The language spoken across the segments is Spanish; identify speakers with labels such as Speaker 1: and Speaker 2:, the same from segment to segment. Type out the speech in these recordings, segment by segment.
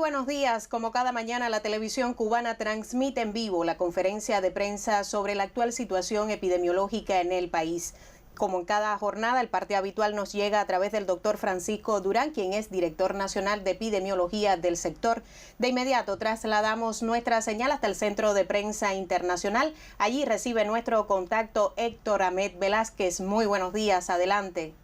Speaker 1: buenos días. Como cada mañana, la televisión cubana transmite en vivo la conferencia de prensa sobre la actual situación epidemiológica en el país. Como en cada jornada, el parte habitual nos llega a través del doctor Francisco Durán, quien es director nacional de epidemiología del sector. De inmediato trasladamos nuestra señal hasta el Centro de Prensa Internacional. Allí recibe nuestro contacto Héctor Ahmed Velázquez. Muy buenos días, adelante.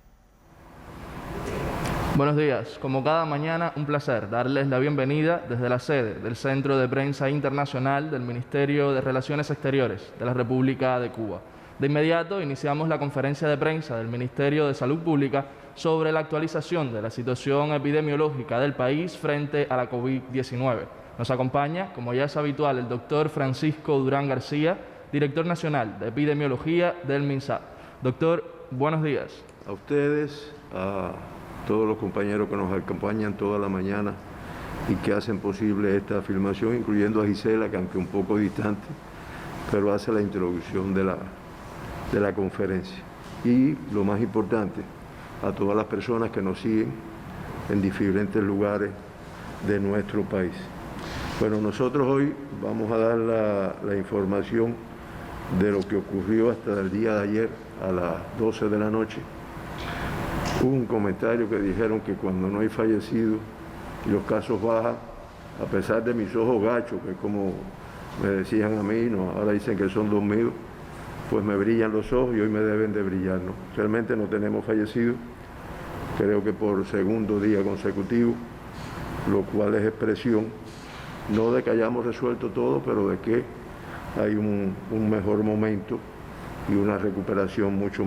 Speaker 2: Buenos días. Como cada mañana, un placer darles la bienvenida desde la sede del Centro de Prensa Internacional del Ministerio de Relaciones Exteriores de la República de Cuba. De inmediato iniciamos la conferencia de prensa del Ministerio de Salud Pública sobre la actualización de la situación epidemiológica del país frente a la COVID-19. Nos acompaña, como ya es habitual, el doctor Francisco Durán García, director nacional de epidemiología del MINSA. Doctor, buenos días.
Speaker 3: A ustedes, a todos los compañeros que nos acompañan toda la mañana y que hacen posible esta filmación, incluyendo a Gisela, que aunque un poco distante, pero hace la introducción de la conferencia. Y lo más importante, a todas las personas que nos siguen en diferentes lugares de nuestro país. Bueno, nosotros hoy vamos a dar la información de lo que ocurrió hasta el día de ayer a las 12 de la noche. Hubo un comentario que dijeron que cuando no hay fallecidos y los casos bajan, a pesar de mis ojos gachos, que como me decían a mí, no, ahora dicen que son dormidos, pues me brillan los ojos y hoy me deben de brillar, ¿no? Realmente no tenemos fallecidos, creo que por segundo día consecutivo, lo cual es expresión, no de que hayamos resuelto todo, pero de que hay un mejor momento y una recuperación mucho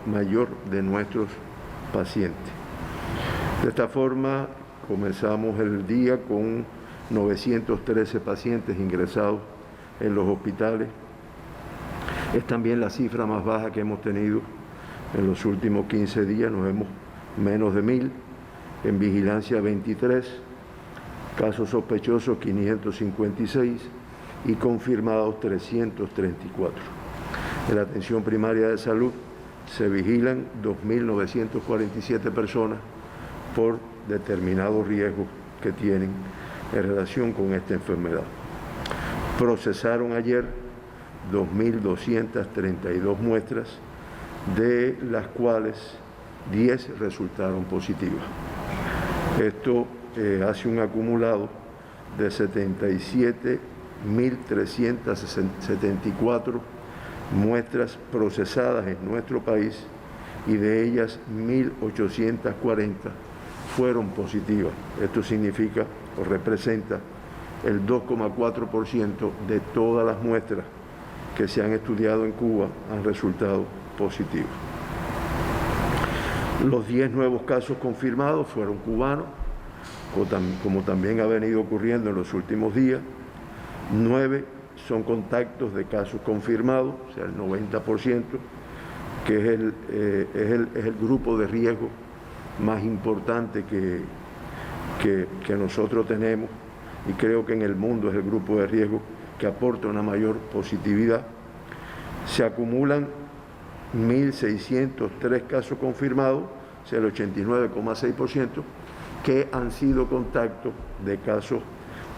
Speaker 3: mayor de nuestros pacientes. De esta forma, comenzamos el día con 913 pacientes ingresados en los hospitales. Es también la cifra más baja que hemos tenido en los últimos 15 días, nos vemos menos de 1000, en vigilancia 23, casos sospechosos 556 y confirmados 334. En la atención primaria de salud se vigilan 2.947 personas por determinados riesgos que tienen en relación con esta enfermedad. Procesaron ayer 2.232 muestras, de las cuales 10 resultaron positivas. Esto hace un acumulado de 77.374 muestras procesadas en nuestro país y de ellas 1.840 fueron positivas. Esto significa o representa el 2,4% de todas las muestras que se han estudiado en Cuba han resultado positivos. Los 10 nuevos casos confirmados fueron cubanos, como también ha venido ocurriendo en los últimos días. 9 son contactos de casos confirmados, o sea, el 90%, que es el grupo de riesgo más importante que nosotros tenemos, y creo que en el mundo es el grupo de riesgo que aporta una mayor positividad. Se acumulan 1.603 casos confirmados, o sea, el 89,6%, que han sido contactos de casos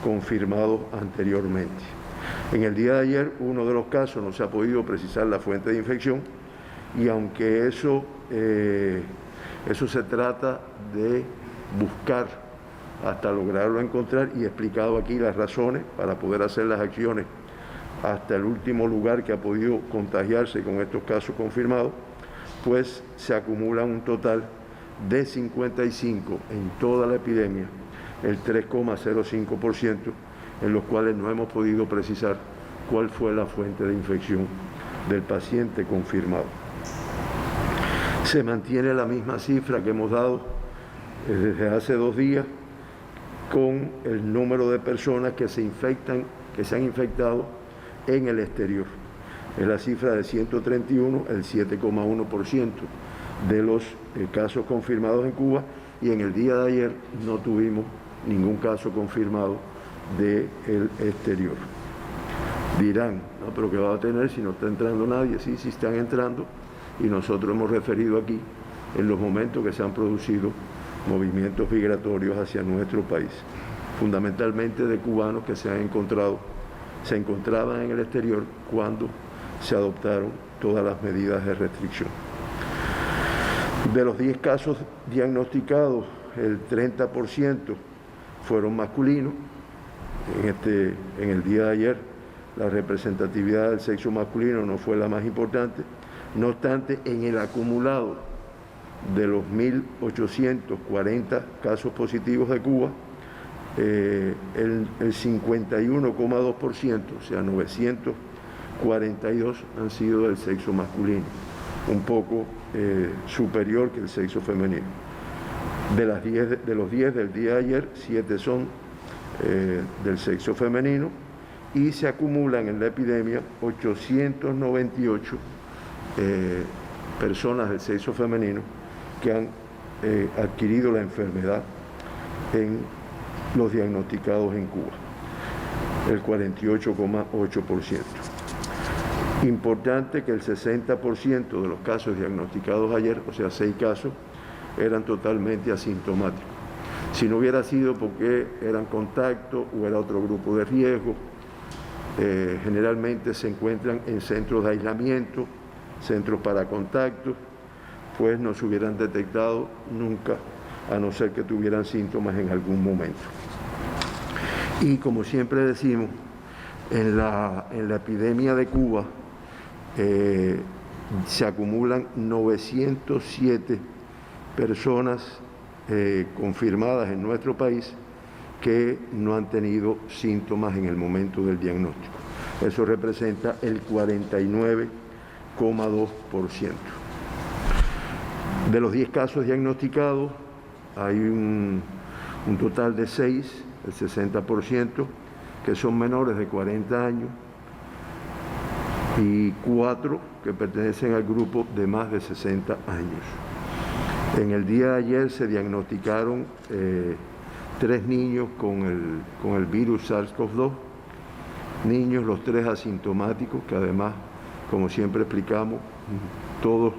Speaker 3: confirmados anteriormente. En el día de ayer, uno de los casos no se ha podido precisar la fuente de infección, y aunque eso se trata de buscar hasta lograrlo encontrar, y he explicado aquí las razones para poder hacer las acciones hasta el último lugar que ha podido contagiarse con estos casos confirmados, pues se acumula un total de 55 en toda la epidemia, el 3,05%, en los cuales no hemos podido precisar cuál fue la fuente de infección del paciente confirmado. Se mantiene la misma cifra que hemos dado desde hace 2 días con el número de personas que se han infectado en el exterior. Es la cifra de 131, el 7,1% de los casos confirmados en Cuba, y en el día de ayer no tuvimos ningún caso confirmado del exterior. Dirán, no, pero ¿qué va a tener si no está entrando nadie? Sí, sí están entrando, y nosotros hemos referido aquí en los momentos que se han producido movimientos migratorios hacia nuestro país. fundamentalmente de cubanos que se encontraban en el exterior cuando se adoptaron todas las medidas de restricción. De los 10 casos diagnosticados, el 30% fueron masculinos. En el día de ayer, la representatividad del sexo masculino no fue la más importante. No obstante, en el acumulado de los 1.840 casos positivos de Cuba, el 51,2%, o sea, 942 han sido del sexo masculino, un poco superior que el sexo femenino. De los 10 del día de ayer, 7 son del sexo femenino y se acumulan en la epidemia 898 personas del sexo femenino que han adquirido la enfermedad en los diagnosticados en Cuba, el 48,8%. Importante que el 60% de los casos diagnosticados ayer, o sea, 6 casos, eran totalmente asintomáticos. Si no hubiera sido porque eran contacto o era otro grupo de riesgo, generalmente se encuentran en centros de aislamiento, centros para contactos, pues no se hubieran detectado nunca, a no ser que tuvieran síntomas en algún momento. Y como siempre decimos, en la epidemia de Cuba se acumulan 907 personas confirmadas en nuestro país que no han tenido síntomas en el momento del diagnóstico. Eso representa el 49,2%. De los 10 casos diagnosticados, hay un total de 6, el 60%, que son menores de 40 años, y 4 que pertenecen al grupo de más de 60 años. En el día de ayer se diagnosticaron 3 niños con el virus SARS-CoV-2, niños los 3 asintomáticos, que además, como siempre explicamos, todos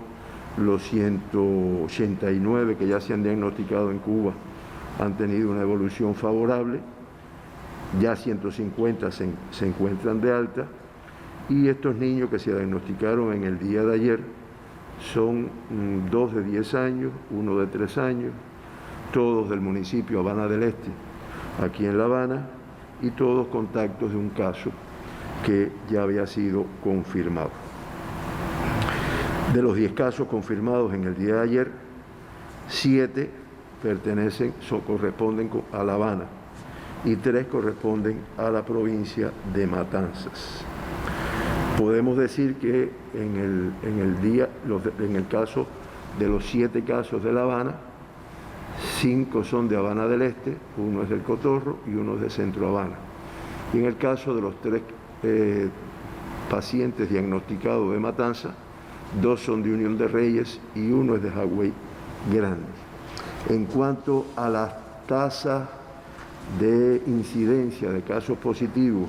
Speaker 3: los 189 que ya se han diagnosticado en Cuba han tenido una evolución favorable, ya 150 se encuentran de alta, y estos niños que se diagnosticaron en el día de ayer son 2 de 10 años, 1 de 3 años, todos del municipio Habana del Este, aquí en La Habana, y todos contactos de un caso que ya había sido confirmado. De los 10 casos confirmados en el día de ayer, 7 corresponden a La Habana y 3 corresponden a la provincia de Matanzas. Podemos decir que en el caso de los 7 casos de La Habana, 5 son de Habana del Este, 1 es del Cotorro y 1 es de Centro Habana. Y en el caso de los 3 pacientes diagnosticados de Matanzas, 2 son de Unión de Reyes y 1 es de Jagüey Grande. En cuanto a la tasa de incidencia de casos positivos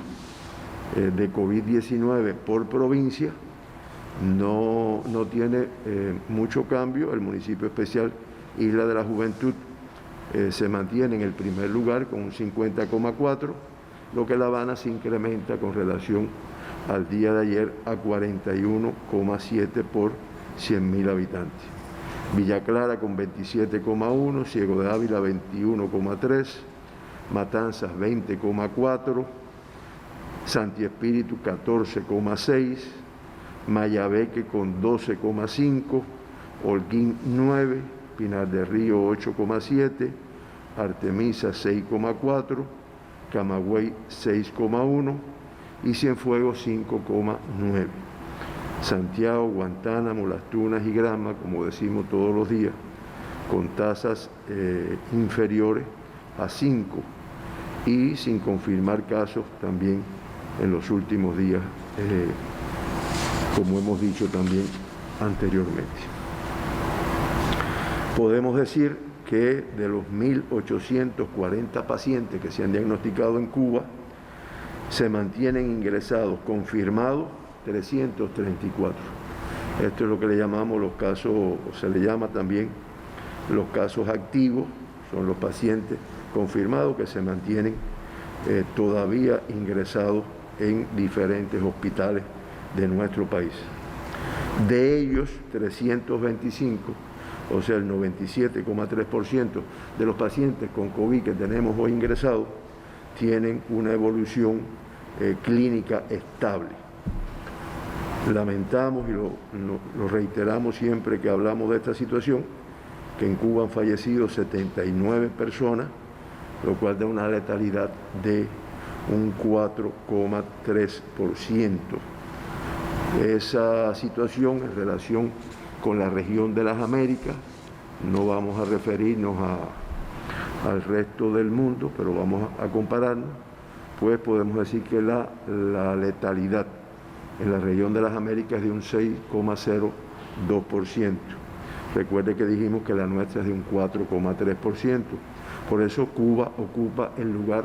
Speaker 3: de COVID-19 por provincia, no tiene mucho cambio. El municipio especial Isla de la Juventud se mantiene en el primer lugar con un 50,4, lo que La Habana se incrementa con relación al día de ayer a 41,7 por 100.000 habitantes. Villa Clara con 27,1, Ciego de Ávila 21,3, Matanzas 20,4, Santi Espíritu 14,6, Mayabeque con 12,5, Holguín 9, Pinar del Río 8,7, Artemisa 6,4, Camagüey 6,1 y Cienfuegos 5,9. Santiago, Guantánamo, Las Tunas y Granma, como decimos todos los días, con tasas inferiores a 5 y sin confirmar casos también en los últimos días, como hemos dicho también anteriormente. Podemos decir que de los 1.840 pacientes que se han diagnosticado en Cuba, se mantienen ingresados, confirmados, 334. Esto es lo que le llamamos los casos, o se le llama también los casos activos, son los pacientes confirmados que se mantienen todavía ingresados en diferentes hospitales de nuestro país. De ellos, 325, o sea, el 97,3% de los pacientes con COVID que tenemos hoy ingresados, tienen una evolución clínica estable. Lamentamos y lo reiteramos siempre que hablamos de esta situación, que en Cuba han fallecido 79 personas, lo cual da una letalidad de un 4,3%. Esa situación en relación con la región de las Américas, no vamos a referirnos al resto del mundo, pero vamos a compararnos, pues podemos decir que la letalidad en la región de las Américas es de un 6,02%. Recuerde que dijimos que la nuestra es de un 4,3%. Por eso Cuba ocupa el lugar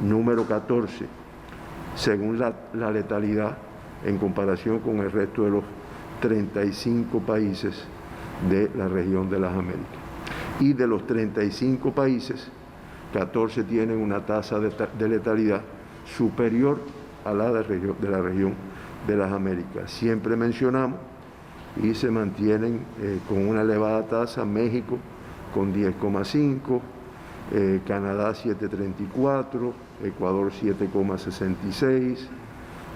Speaker 3: número 14, según la letalidad en comparación con el resto de los 35 países de la región de las Américas. Y de los 35 países, 14 tienen una tasa de letalidad superior a la de la región de las Américas. Siempre mencionamos y se mantienen con una elevada tasa México con 10,5, Canadá 7,34, Ecuador 7,66,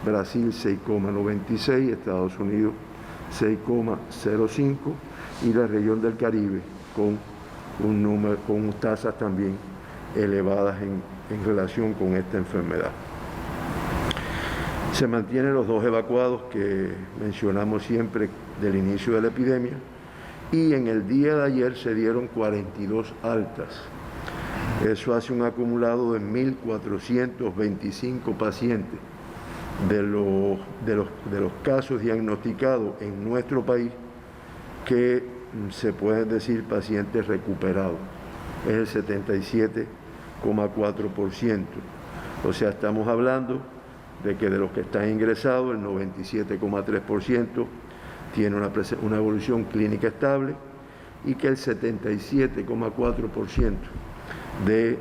Speaker 3: Brasil 6,96, Estados Unidos 6,05 y la región del Caribe con tasas también elevadas en relación con esta enfermedad. Se mantienen los 2 evacuados que mencionamos siempre del inicio de la epidemia y en el día de ayer se dieron 42 altas. Eso hace un acumulado de 1.425 pacientes de los casos diagnosticados en nuestro país que se pueden decir pacientes recuperados. Es el 77,4%. O sea, estamos hablando de que de los que están ingresados, el 97,3% tiene una evolución clínica estable y que el 77,4% de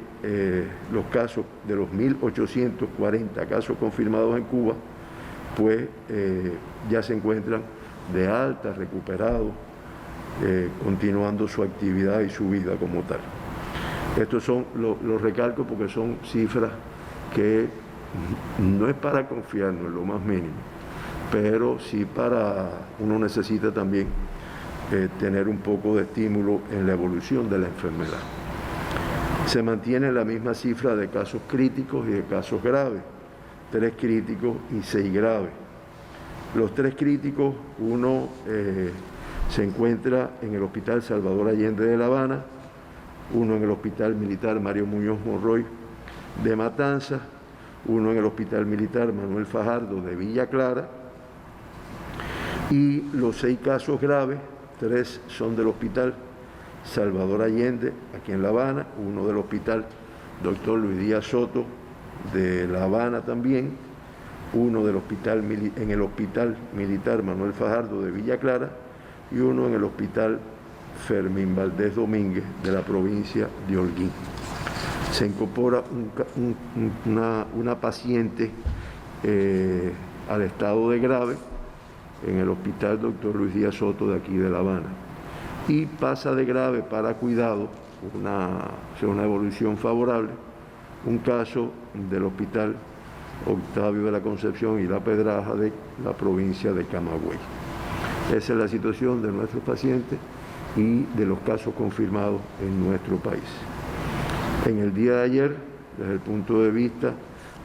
Speaker 3: los casos, de los 1.840 casos confirmados en Cuba, pues ya se encuentran de alta, recuperados, continuando su actividad y su vida como tal. Estos son los recalcos porque son cifras que no es para confiarnos en lo más mínimo, pero sí uno necesita también tener un poco de estímulo en la evolución de la enfermedad. Se mantiene la misma cifra de casos críticos y de casos graves, 3 críticos y 6 graves. Los 3 críticos, uno se encuentra en el Hospital Salvador Allende de La Habana, uno en el Hospital Militar Mario Muñoz Monroy de Matanzas, uno en el Hospital Militar Manuel Fajardo de Villa Clara, y los 6 casos graves, 3 son del Hospital Salvador Allende, aquí en La Habana, uno del Hospital Dr. Luis Díaz Soto de La Habana también, uno en el Hospital Militar Manuel Fajardo de Villa Clara y uno en el Hospital Fermín Valdés Domínguez de la provincia de Holguín. Se incorpora una paciente al estado de grave en el Hospital Dr. Luis Díaz Soto de aquí de La Habana y pasa de grave para cuidado, una evolución favorable, un caso del Hospital Octavio de la Concepción y La Pedraja de la provincia de Camagüey. Esa es la situación de nuestros pacientes y de los casos confirmados en nuestro país. En el día de ayer, desde el punto de vista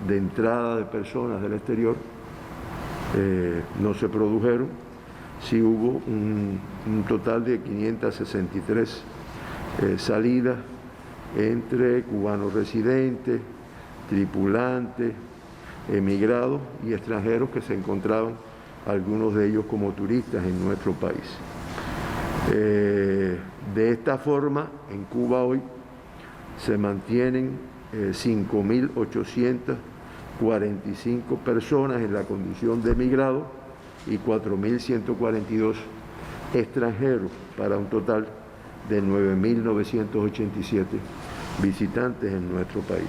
Speaker 3: de entrada de personas del exterior, no se produjeron. Sí hubo un total de 563 salidas entre cubanos residentes, tripulantes, emigrados y extranjeros que se encontraban, algunos de ellos como turistas en nuestro país. De esta forma, en Cuba hoy se mantienen 5.845 personas en la condición de emigrados y 4.142 extranjeros, para un total de 9.987 visitantes en nuestro país.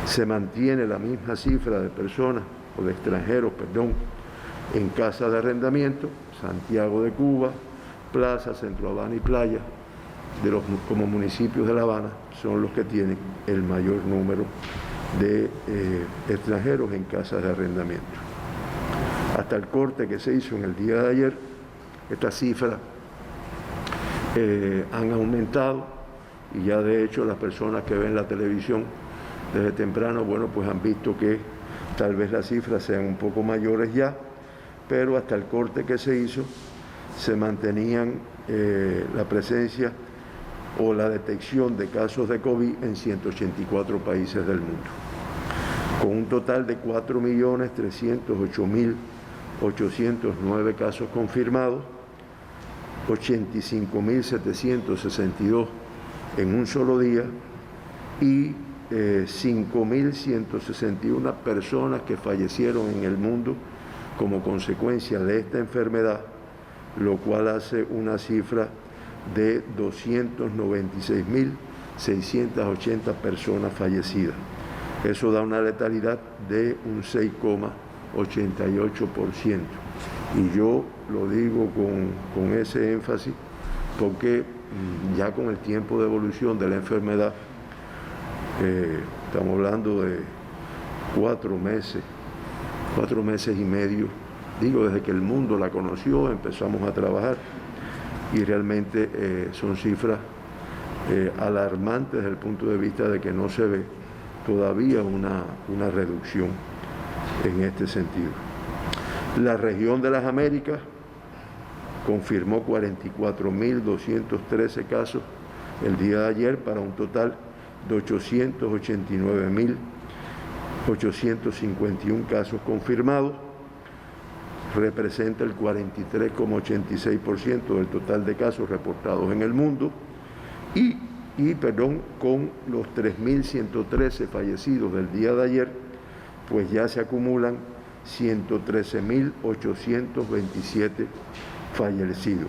Speaker 3: Se mantiene la misma cifra de personas, o de extranjeros, perdón, en casas de arrendamiento, Santiago de Cuba, Plaza, Centro Habana y Playa, como municipios de La Habana, son los que tienen el mayor número de extranjeros en casas de arrendamiento. Hasta el corte que se hizo en el día de ayer, estas cifras han aumentado y ya de hecho las personas que ven la televisión desde temprano, bueno, pues han visto que tal vez las cifras sean un poco mayores ya, pero hasta el corte que se hizo se mantenían la presencia o la detección de casos de COVID en 184 países del mundo, con un total de 4.308.809 casos confirmados, 85.762 en un solo día y 5.161 personas que fallecieron en el mundo como consecuencia de esta enfermedad, lo cual hace una cifra de 296.680 personas fallecidas. Eso da una letalidad de un 6,88%. Y yo lo digo con ese énfasis porque ya con el tiempo de evolución de la enfermedad, estamos hablando de 4 meses y medio, digo, desde que el mundo la conoció, empezamos a trabajar y realmente son cifras alarmantes desde el punto de vista de que no se ve todavía una reducción en este sentido. La región de las Américas confirmó 44.213 casos el día de ayer para un total de 889.851 casos confirmados. Representa el 43,86% del total de casos reportados en el mundo y con los 3.113 fallecidos del día de ayer, pues ya se acumulan 113.827 fallecidos.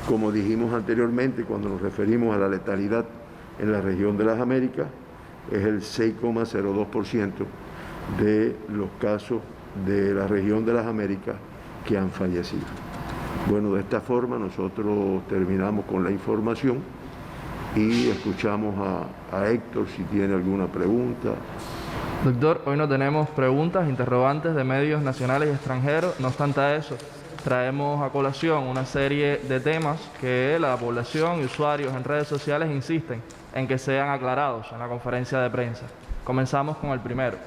Speaker 3: Como dijimos anteriormente, cuando nos referimos a la letalidad en la región de las Américas, es el 6,02% de los casos de la región de las Américas que han fallecido. Bueno, de esta forma nosotros terminamos con la información y escuchamos a Héctor si tiene alguna pregunta.
Speaker 2: Doctor, hoy no tenemos preguntas, interrogantes de medios nacionales y extranjeros, no obstante eso, traemos a colación una serie de temas que la población y usuarios en redes sociales insisten en que sean aclarados en la conferencia de prensa. Comenzamos con el primero.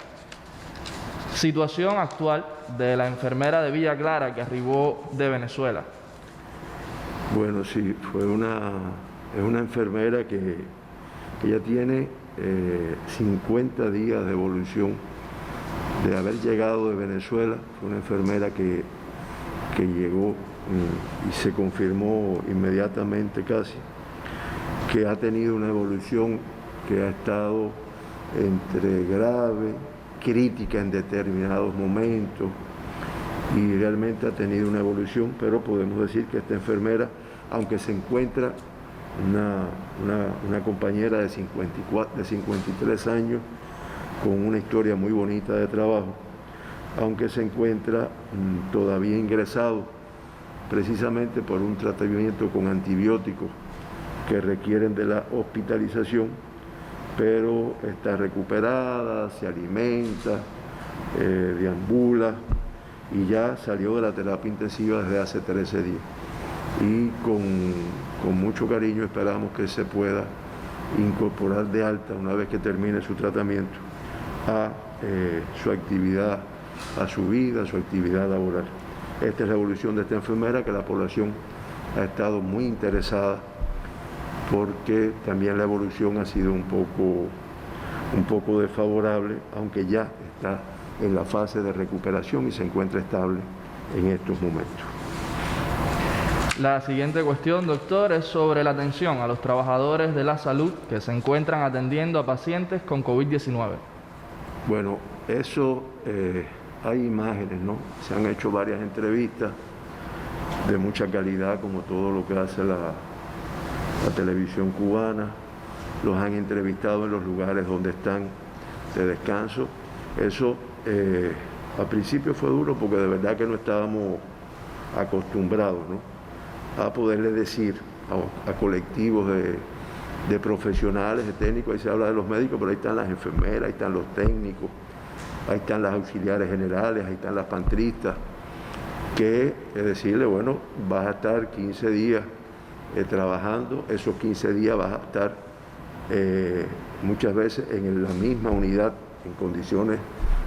Speaker 2: Situación actual de la enfermera de Villa Clara que arribó de Venezuela.
Speaker 3: Bueno, sí, es una enfermera que ya tiene 50 días de evolución de haber llegado de Venezuela. Fue una enfermera que llegó y se confirmó inmediatamente casi, que ha tenido una evolución que ha estado entre grave, crítica en determinados momentos y realmente ha tenido una evolución, pero podemos decir que esta enfermera, aunque se encuentra una compañera de 53 años con una historia muy bonita de trabajo, aunque se encuentra todavía ingresado precisamente por un tratamiento con antibióticos que requieren de la hospitalización, pero está recuperada, se alimenta, deambula y ya salió de la terapia intensiva desde hace 13 días. Y con mucho cariño esperamos que se pueda incorporar de alta una vez que termine su tratamiento a su actividad, a su vida, a su actividad laboral. Esta es la evolución de esta enfermera que la población ha estado muy interesada porque también la evolución ha sido un poco desfavorable, aunque ya está en la fase de recuperación y se encuentra estable en estos momentos.
Speaker 2: La siguiente cuestión, doctor, es sobre la atención a los trabajadores de la salud que se encuentran atendiendo a pacientes con COVID-19.
Speaker 3: Bueno, eso hay imágenes, ¿no? Se han hecho varias entrevistas de mucha calidad, como todo lo que hace la televisión cubana, los han entrevistado en los lugares donde están de descanso. Eso al principio fue duro porque de verdad que no estábamos acostumbrados, ¿no?, a poderle decir a colectivos de profesionales, de técnicos. Ahí se habla de los médicos, pero ahí están las enfermeras, ahí están los técnicos, ahí están las auxiliares generales, ahí están las pantristas, que es decirle, bueno, vas a estar 15 días trabajando, esos 15 días vas a estar muchas veces en la misma unidad, en condiciones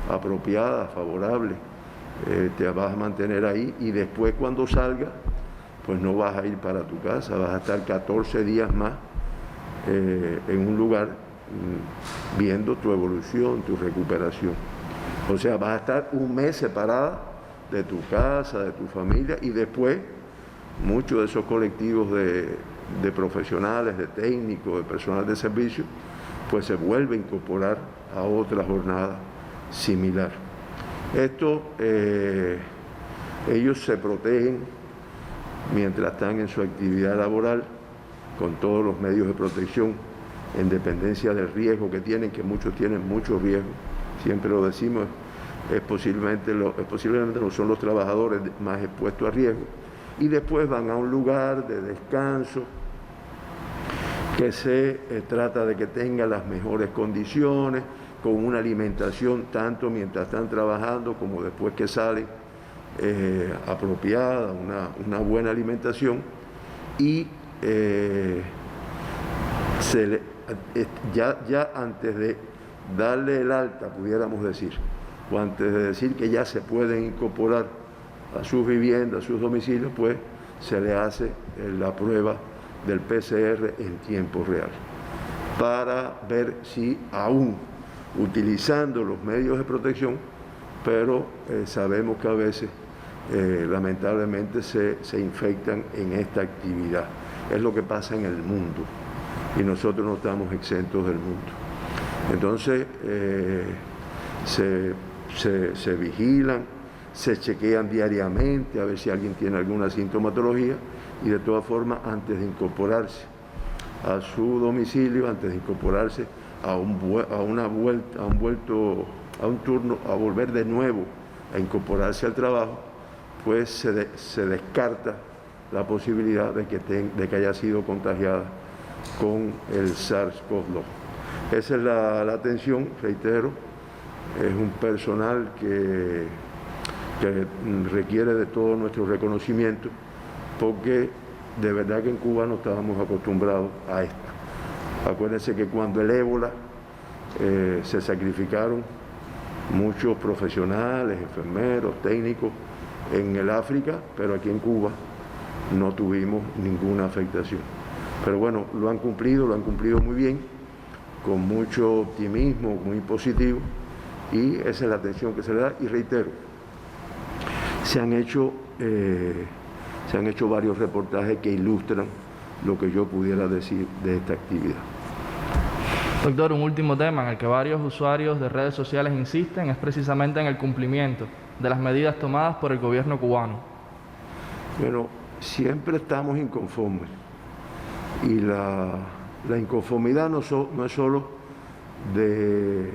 Speaker 3: apropiadas, favorables, te vas a mantener ahí, y después cuando salgas, pues no vas a ir para tu casa, vas a estar 14 días más en un lugar viendo tu evolución, tu recuperación. O sea, vas a estar un mes separada de tu casa, de tu familia, y después muchos de esos colectivos de profesionales, de técnicos, de personal de servicio, pues se vuelve a incorporar a otra jornada similar. Esto, ellos se protegen mientras están en su actividad laboral con todos los medios de protección, en dependencia del riesgo que tienen, que muchos tienen mucho riesgo, siempre lo decimos, posiblemente no son los trabajadores más expuestos a riesgo, y después van a un lugar de descanso que se trata de que tenga las mejores condiciones, con una alimentación tanto mientras están trabajando como después que salen, apropiada, una buena alimentación, y ya antes de darle el alta, pudiéramos decir, o antes de decir que ya se pueden incorporar a sus viviendas, a sus domicilios, pues se le hace la prueba del PCR en tiempo real, para ver si aún utilizando los medios de protección, pero sabemos que a veces lamentablemente se infectan en esta actividad. Es lo que pasa en el mundo y nosotros no estamos exentos del mundo. Entonces se vigilan, se chequean diariamente a ver si alguien tiene alguna sintomatología, y de todas formas, antes de incorporarse a su domicilio, antes de incorporarse a un turno, a volver de nuevo a incorporarse al trabajo, pues se descarta la posibilidad de que haya sido contagiada con el SARS-CoV-2. Esa es la atención, reitero, es un personal que requiere de todo nuestro reconocimiento, porque de verdad que en Cuba no estábamos acostumbrados a esto. Acuérdense que cuando el ébola se sacrificaron muchos profesionales, enfermeros, técnicos en el África, pero aquí en Cuba no tuvimos ninguna afectación. Pero bueno, lo han cumplido muy bien, con mucho optimismo, muy positivo, y esa es la atención que se le da. Y reitero, se han hecho varios reportajes que ilustran lo que yo pudiera decir de esta actividad.
Speaker 2: Doctor, un último tema en el que varios usuarios de redes sociales insisten es precisamente en el cumplimiento de las medidas tomadas por el gobierno cubano.
Speaker 3: Bueno, siempre estamos inconformes, y la inconformidad no es solo de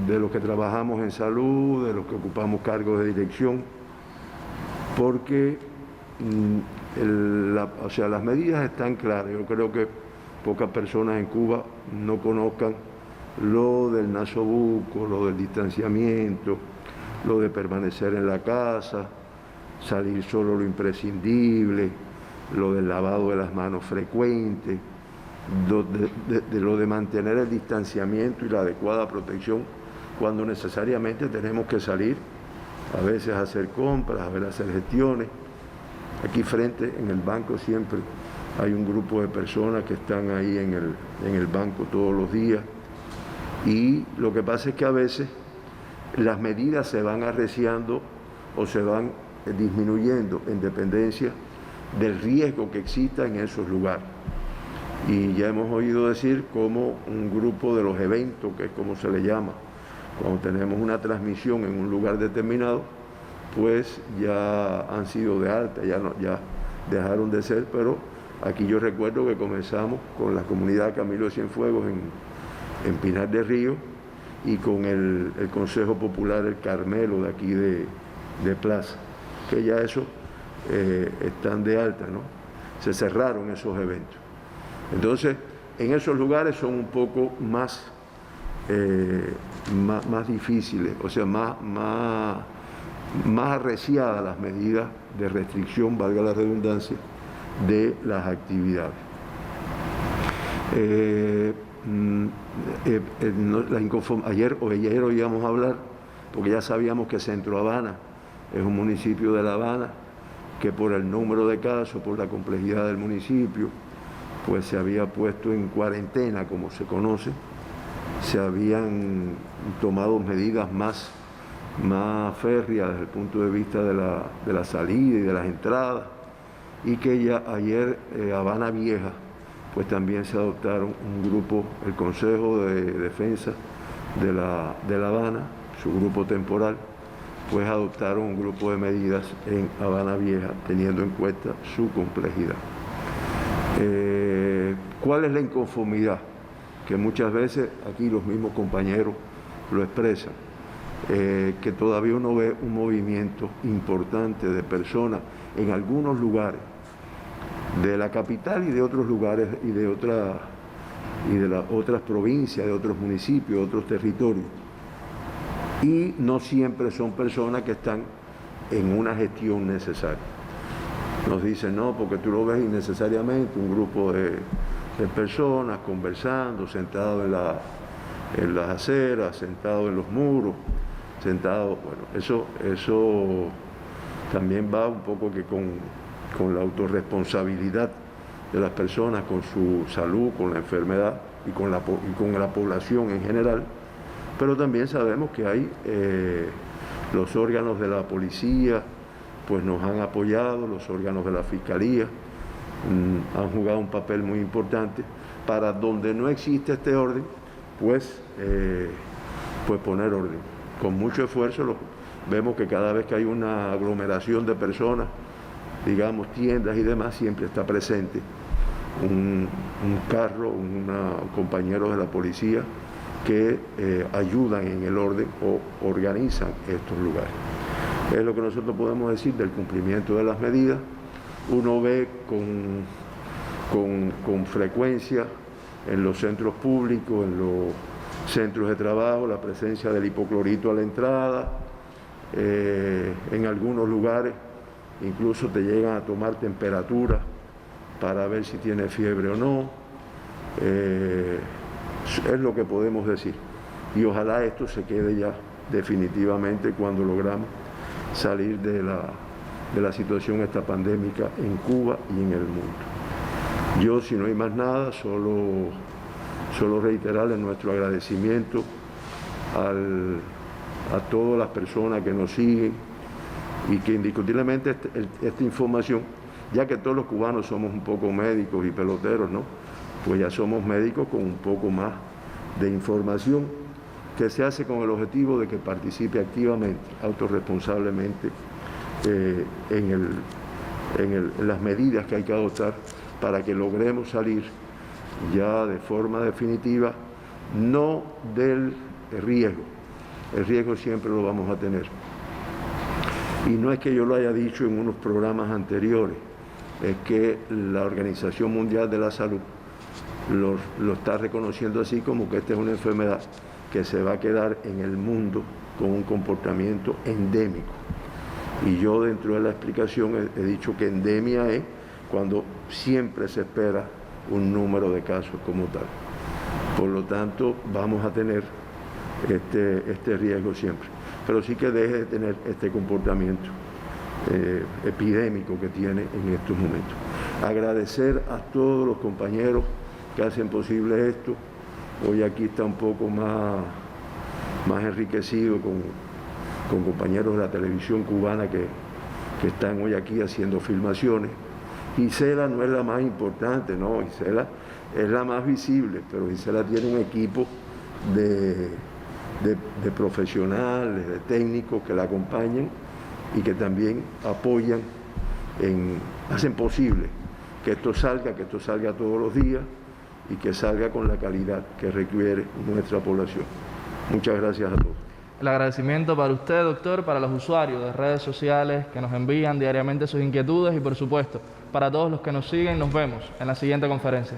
Speaker 3: los que trabajamos en salud, de los que ocupamos cargos de dirección, porque las medidas están claras. Yo creo que pocas personas en Cuba no conozcan lo del nasobuco, lo del distanciamiento, lo de permanecer en la casa, salir solo lo imprescindible, lo del lavado de las manos frecuente, lo de mantener el distanciamiento y la adecuada protección cuando necesariamente tenemos que salir, a veces a hacer compras, a ver, a hacer gestiones. Aquí frente, en el banco, siempre hay un grupo de personas que están ahí en el banco todos los días, y lo que pasa es que a veces las medidas se van arreciando o se van disminuyendo en dependencia del riesgo que exista en esos lugares. Y ya hemos oído decir como un grupo de los eventos, que es como se le llama, cuando tenemos una transmisión en un lugar determinado, pues ya han sido de alta, ya dejaron de ser, pero Aquí yo recuerdo que comenzamos con la comunidad Camilo de Cienfuegos en Pinar del Río y con el Consejo Popular El Carmelo de aquí de Plaza, que ya eso están de alta, ¿no? Se cerraron esos eventos. Entonces, en esos lugares son un poco más difíciles, o sea, más arreciadas las medidas de restricción, valga la redundancia, de las actividades. Ayer oíamos hablar, porque ya sabíamos que Centro Habana es un municipio de La Habana, que por el número de casos, por la complejidad del municipio, pues se había puesto en cuarentena, como se conoce, se habían tomado medidas más férreas desde el punto de vista de la salida y de las entradas, y que ya ayer Habana Vieja, pues también se adoptaron un grupo, el Consejo de Defensa de La Habana, su grupo temporal, pues adoptaron un grupo de medidas en Habana Vieja, teniendo en cuenta su complejidad. ¿Cuál es la inconformidad? Que muchas veces aquí los mismos compañeros lo expresan, que todavía uno ve un movimiento importante de personas en algunos lugares de la capital y de otros lugares y de las otras provincias, de otros municipios, de otros territorios. Y no siempre son personas que están en una gestión necesaria. Nos dicen, no, porque tú lo ves innecesariamente, un grupo de personas conversando, sentados en las aceras, sentados en los muros, sentados, bueno, eso también va un poco que con la autorresponsabilidad de las personas, con su salud, con la enfermedad y con la población en general, pero también sabemos que hay los órganos de la policía, pues nos han apoyado, los órganos de la Fiscalía han jugado un papel muy importante para donde no existe este orden, pues poner orden. Con mucho esfuerzo vemos que cada vez que hay una aglomeración de personas, digamos tiendas y demás, siempre está presente un carro, compañeros de la policía que ayudan en el orden o organizan estos lugares. Es lo que nosotros podemos decir del cumplimiento de las medidas. Uno ve con frecuencia en los centros públicos, en los centros de trabajo, la presencia del hipoclorito a la entrada. En algunos lugares incluso te llegan a tomar temperatura para ver si tiene fiebre o no. Es lo que podemos decir. Y ojalá esto se quede ya definitivamente cuando logramos salir de la situación esta pandémica en Cuba y en el mundo. Yo, si no hay más nada, solo reiterarles nuestro agradecimiento a todas las personas que nos siguen y que indiscutiblemente esta información, ya que todos los cubanos somos un poco médicos y peloteros, ¿no? Pues ya somos médicos con un poco más de información que se hace con el objetivo de que participe activamente, autorresponsablemente en las medidas que hay que adoptar para que logremos salir ya de forma definitiva, no del riesgo. El riesgo siempre lo vamos a tener. Y no es que yo lo haya dicho en unos programas anteriores, es que la Organización Mundial de la Salud lo está reconociendo así, como que esta es una enfermedad que se va a quedar en el mundo con un comportamiento endémico. Y yo dentro de la explicación he dicho que endemia es cuando siempre se espera un número de casos como tal. Por lo tanto, vamos a tener este riesgo siempre. Pero sí que deje de tener este comportamiento epidémico que tiene en estos momentos. Agradecer a todos los compañeros que hacen posible esto. Hoy aquí está un poco más enriquecido con compañeros de la televisión cubana que están hoy aquí haciendo filmaciones. Gisela no es la más importante, no, Gisela es la más visible, pero Gisela tiene un equipo de profesionales, de técnicos que la acompañan y que también apoyan, hacen posible que esto salga todos los días y que salga con la calidad que requiere nuestra población. Muchas gracias a todos.
Speaker 2: El agradecimiento para usted, doctor, para los usuarios de redes sociales que nos envían diariamente sus inquietudes y, por supuesto, para todos los que nos siguen. Nos vemos en la siguiente conferencia.